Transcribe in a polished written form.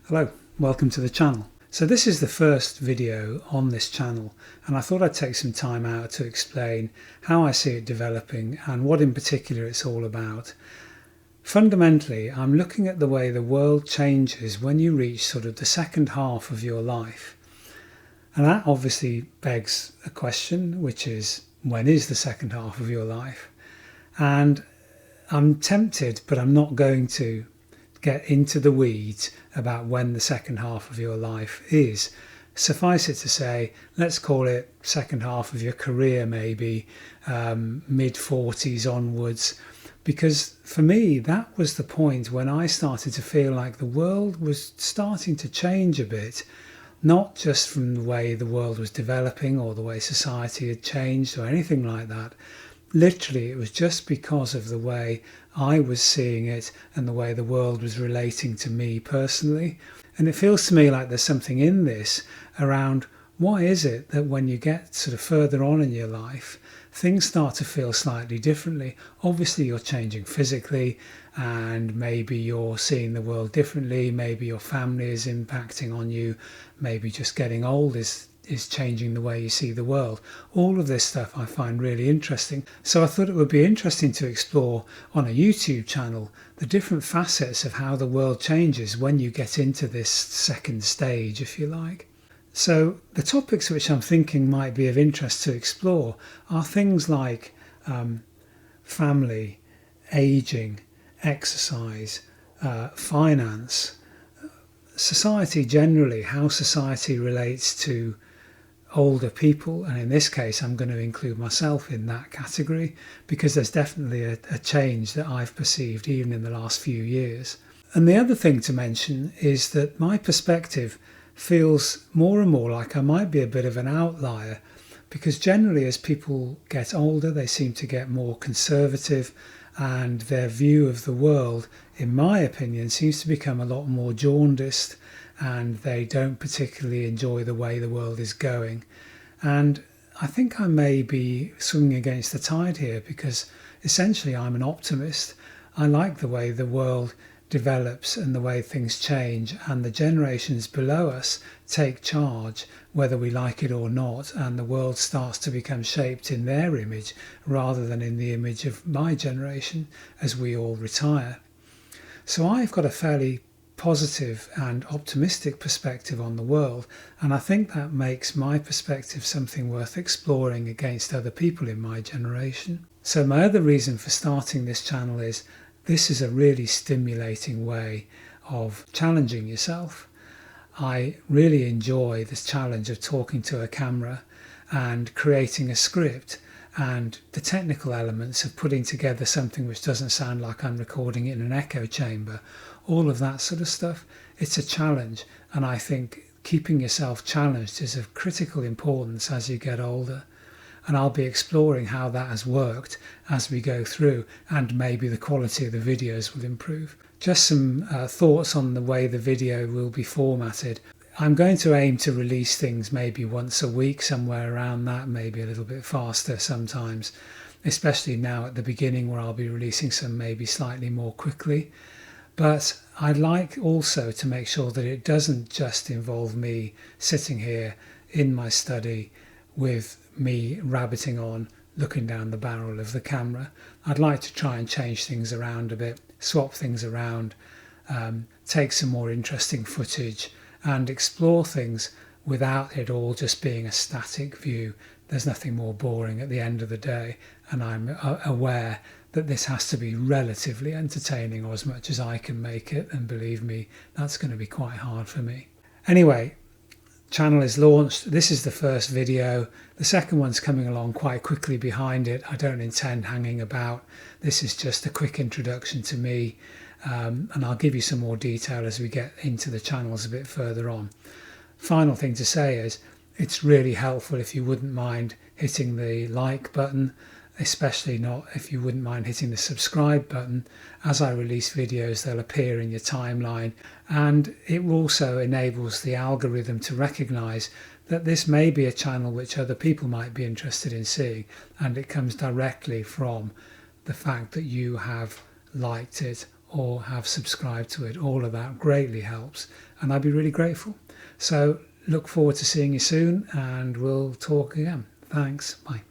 Hello, welcome to the channel. So this is the first video on this channel, and I thought I'd take some time out to explain how I see it developing and what in particular it's all about. Fundamentally, I'm looking at the way the world changes when you reach sort of the second half of your life. And that obviously begs a question, which is, when is the second half of your life? And I'm tempted, but I'm not going to get into the weeds about when the second half of your life is. Suffice it to say, let's call it second half of your career, maybe mid-40s onwards, because for me that was the point when I started to feel like the world was starting to change a bit, not just from the way the world was developing or the way society had changed or anything like that. Literally, it was just because of the way I was seeing it and the way the world was relating to me personally. And it feels to me like there's something in this around why is it that when you get sort of further on in your life, things start to feel slightly differently. Obviously, you're changing physically and maybe you're seeing the world differently. Maybe your family is impacting on you. Maybe just getting old is changing the way you see the world. All of this stuff I find really interesting. So I thought it would be interesting to explore on a YouTube channel the different facets of how the world changes when you get into this second stage, if you like. So the topics which I'm thinking might be of interest to explore are things like family, aging, exercise, finance, society generally, how society relates to older people, and in this case I'm going to include myself in that category because there's definitely a change that I've perceived even in the last few years. And the other thing to mention is that my perspective feels more and more like I might be a bit of an outlier, because generally as people get older they seem to get more conservative and their view of the world, in my opinion, seems to become a lot more jaundiced, and they don't particularly enjoy the way the world is going. And I think I may be swinging against the tide here because essentially I'm an optimist. I like the way the world develops and the way things change, and the generations below us take charge whether we like it or not, and the world starts to become shaped in their image rather than in the image of my generation as we all retire. So I've got a fairly positive and optimistic perspective on the world, and I think that makes my perspective something worth exploring against other people in my generation. So my other reason for starting this channel is this is a really stimulating way of challenging yourself. I really enjoy this challenge of talking to a camera and creating a script and the technical elements of putting together something which doesn't sound like I'm recording it in an echo chamber. All of that sort of stuff. It's a challenge, and I think keeping yourself challenged is of critical importance as you get older. And I'll be exploring how that has worked as we go through, and maybe the quality of the videos will improve. Just some thoughts on the way the video will be formatted. I'm going to aim to release things maybe once a week, somewhere around that, maybe a little bit faster sometimes, especially now at the beginning where I'll be releasing some maybe slightly more quickly. But I'd like also to make sure that it doesn't just involve me sitting here in my study with me rabbiting on, looking down the barrel of the camera. I'd like to try and change things around a bit, swap things around, take some more interesting footage and explore things without it all just being a static view. There's nothing more boring at the end of the day, and I'm aware that this has to be relatively entertaining, or as much as I can make it, and believe me, that's going to be quite hard for me. Anyway, channel is launched. This is the first video. The second one's coming along quite quickly behind it. I don't intend hanging about. This is just a quick introduction to me, and I'll give you some more detail as we get into the channels a bit further on. Final thing to say is it's really helpful if you wouldn't mind hitting the like button, especially not if you wouldn't mind hitting the subscribe button. As I release videos, they'll appear in your timeline, and it also enables the algorithm to recognize that this may be a channel which other people might be interested in seeing, and it comes directly from the fact that you have liked it or have subscribed to it. All of that greatly helps, and I'd be really grateful. So look forward to seeing you soon, and we'll talk again. Thanks. Bye.